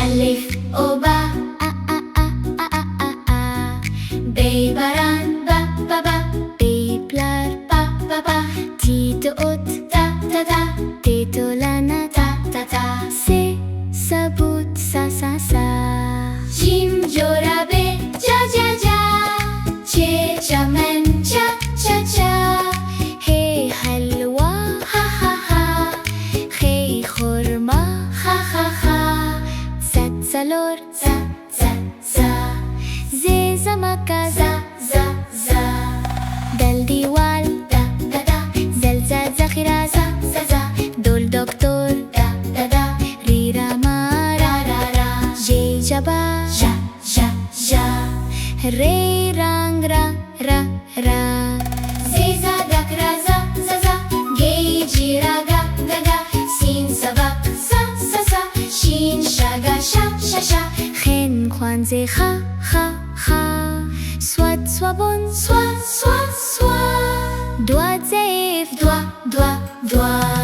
ألف أوبا أ أ أ أ أ أ أ بيبران با با با بيبلار با با با تيتو أوت تا تا تا تيتو لانا تا تا تا سي سبوت سا سا سا جيم جورابي جا جا جا چه چمن چا چا چا هي حلوة ها ها ها خي خرما خا خا خا زت زلور زا زا زا زي زمكا زا زا زا دل ديوال دا دا دا زلزا زخيرا زا زا زا دول دكتور دا دا دا ريرا ما را را را جي جبا جا جا جا ري رانگ را را را زيزا دك را زا زا زا جي جي را گا گا گا سين سبق سا سا سا شين شاگا شا شا شا خين خوان زي خا خا خا سواد سوابون سوا سوا سوا دوات زيف دوا دوا دوا